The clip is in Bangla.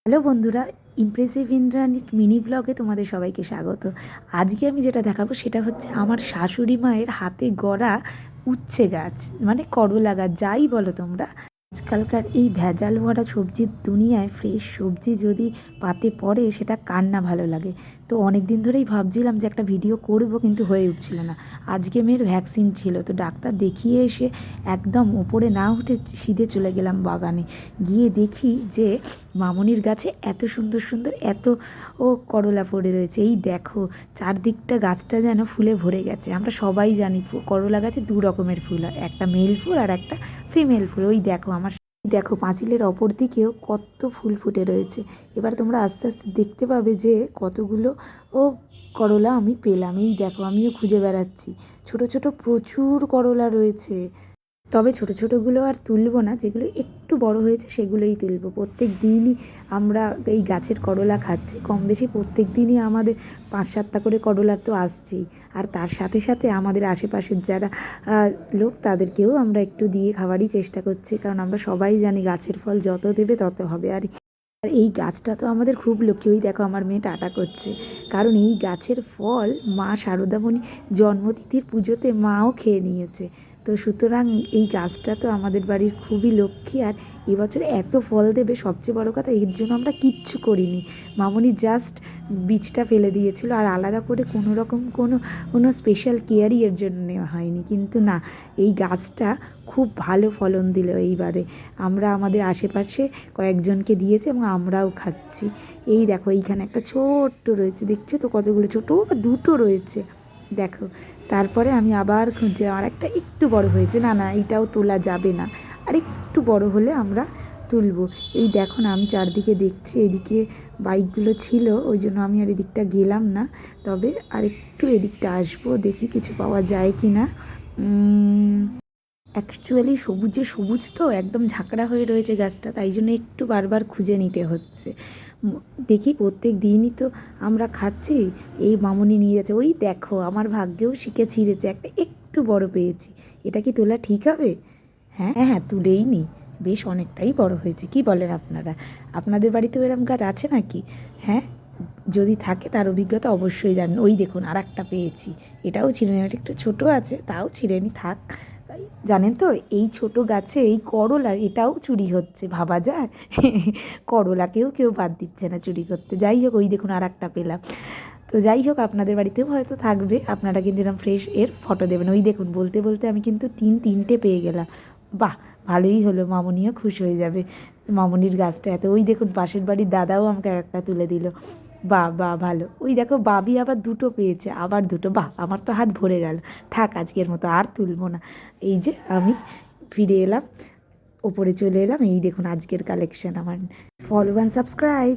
হ্যালো বন্ধুরা, ইমপ্রেসিভ ইন্দ্রাণীর মিনি ব্লগে তোমাদের সবাইকে স্বাগত। আজকে আমি যেটা দেখাবো সেটা হচ্ছে আমার শাশুড়ি মায়ের হাতে গড়া উচ্ছে গাছ, মানে করলা গাছ যাই বলো তোমরা। আজকালকার এই ভেজাল ভরা সবজির দুনিয়ায় ফ্রেশ সবজি যদি পাতে পড়ে সেটা কার না ভালো লাগে। তো অনেক দিন ধরেই ভাবছিলাম যে একটা ভিডিও করব, কিন্তু হয়ে উঠছিল না। আজকে মেয়ের ভ্যাকসিন ছিল, তো ডাক্তার দেখিয়ে এসে একদম ওপরে না উঠে সিধে চলে গেলাম বাগানে। গিয়ে দেখি যে মামনির গাছে এত সুন্দর সুন্দর এত করলা পড়ে রয়েছে। এই দেখো চারদিকটা গাছটা যেন ফুলে ভরে গেছে। আমরা সবাই জানি করলা গাছে দু রকমের ফুল হয়, একটা মেল ফুল আর একটা ফিমেল ফুল। ওই দেখো দেখো পাঁচিলের অপর দিকেও কত ফুল ফুটে রয়েছে। এবার তোমরা আস্তে আস্তে দেখতে পাবে যে কতগুলো ও করলা আমি পেলাম। এই দেখো আমিও খুঁজে বেড়াচ্ছি, ছোট ছোট প্রচুর করলা রয়েছে। তবে ছোট ছোটোগুলো আর তুলবো না, যেগুলো একটু বড় হয়েছে সেগুলোই তুলবো। প্রত্যেক দিনই আমরা এই গাছের করলা খাচ্ছি, কম বেশি প্রত্যেক দিনই আমাদের 5-7টা করে করলা তো আসছেই। আর তার সাথে সাথে আমাদের আশেপাশের যারা লোক তাদেরকেও আমরা একটু দিয়ে খাওয়ারই চেষ্টা করছি, কারণ আমরা সবাই জানি গাছের ফল যত দেবে তত হবে। আর এই গাছটা তো আমাদের খুব লক্ষ্মী। ওই দেখো আমার মেয়ে টাটা করছে, কারণ এই গাছের ফল মা শারদামণি জন্মতিথির পুজোতে মাও খেয়ে নিয়েছে। তো সুতরাং এই গাছটা তো আমাদের বাড়ির খুবই লক্ষ্মী। আর এবছর এত ফল দেবে, সবচেয়ে বড় কথা এর জন্য আমরা কিচ্ছু করিনি। মামনি জাস্ট বীজটা ফেলে দিয়েছিল, আর আলাদা করে কোনো রকম কোনো স্পেশাল কেয়ারই এর জন্য নেওয়া হয়নি। কিন্তু না, এই গাছটা খুব ভালো ফলন দিল এইবারে। আমরা আমাদের আশেপাশে কয়েকজনকে দিয়েছি এবং আমরাও খাচ্ছি। এই দেখো এইখানে একটা ছোট্ট রয়েছে, দেখছো তো কতগুলো ছোটো, দুটো রয়েছে দেখো। তারপরে আমি আবার খুঁজে, আর একটা একটু বড় হয়েছে, না না এইটাও তোলা যাবে না, আর একটু বড় হলে আমরা তুলবো। এই দেখো না, আমি চারদিকে দেখছি, এদিকে বাইকগুলো ছিল ওই জন্য আমি আর এদিকটা গেলাম না। তবে আর একটু এদিকটা আসবো, দেখি কিছু পাওয়া যায় কি না। অ্যাকচুয়ালি সবুজে সবুজ তো একদম ঝাঁকড়া হয়ে রয়েছে গাছটা, তাই জন্য একটু বারবার খুঁজে নিতে হচ্ছে। দেখি প্রত্যেক দিনই তো আমরা খাচ্ছি, এই মামনি নিয়ে যাচ্ছে। ওই দেখো আমার ভাগ্যেও শিখে ছিঁড়েছে, একটা একটু বড় পেয়েছি। এটা কি তোলা ঠিক হবে? হ্যাঁ হ্যাঁ, তুলেই নি, বেশ অনেকটাই বড় হয়েছে। কি বলেন আপনারা? আপনাদের বাড়িতেও এরম গাছ আছে নাকি? হ্যাঁ, যদি থাকে তার অভিজ্ঞতা অবশ্যই জানেন। ওই দেখুন আর একটা পেয়েছি, এটাও ছিঁড়ে নি, একটু ছোটো আছে তাও ছিঁড়ে নি, থাক। জানেন তো এই ছোট গাছে এই করলা এটাও চুরি হচ্ছে, ভাবা যায়? করলাকেও কেউ বাদ দিচ্ছে না চুরি করতে। যাই হোক, ওই দেখুন আর একটা পেলাম। তো যাই হোক, আপনাদের বাড়িতেও হয়তো থাকবে, আপনারা কিন্তু এরকম ফ্রেশ এর ফটো দেবেন। ওই দেখুন বলতে বলতে আমি কিন্তু তিনটে পেয়ে গেলাম। বাহ, ভালোই হলো, মামনিও খুশ হয়ে যাবে। মামনির গাছটা এত, ওই দেখুন পাশের বাড়ির দাদাও আমাকে একটা তুলে দিল। বাহ বাহ, ভালো। ওই দেখো বাবি আবার দুটো পেয়েছে, আবার দুটো। বাহ, আমার তো হাত ভরে গেল। থাক আজকের মতো আর তুলবো না। এই যে আমি ফিরে এলাম, ওপরে চলে এলাম। এই দেখুন আজকের কালেকশন আমার। Follow and subscribe.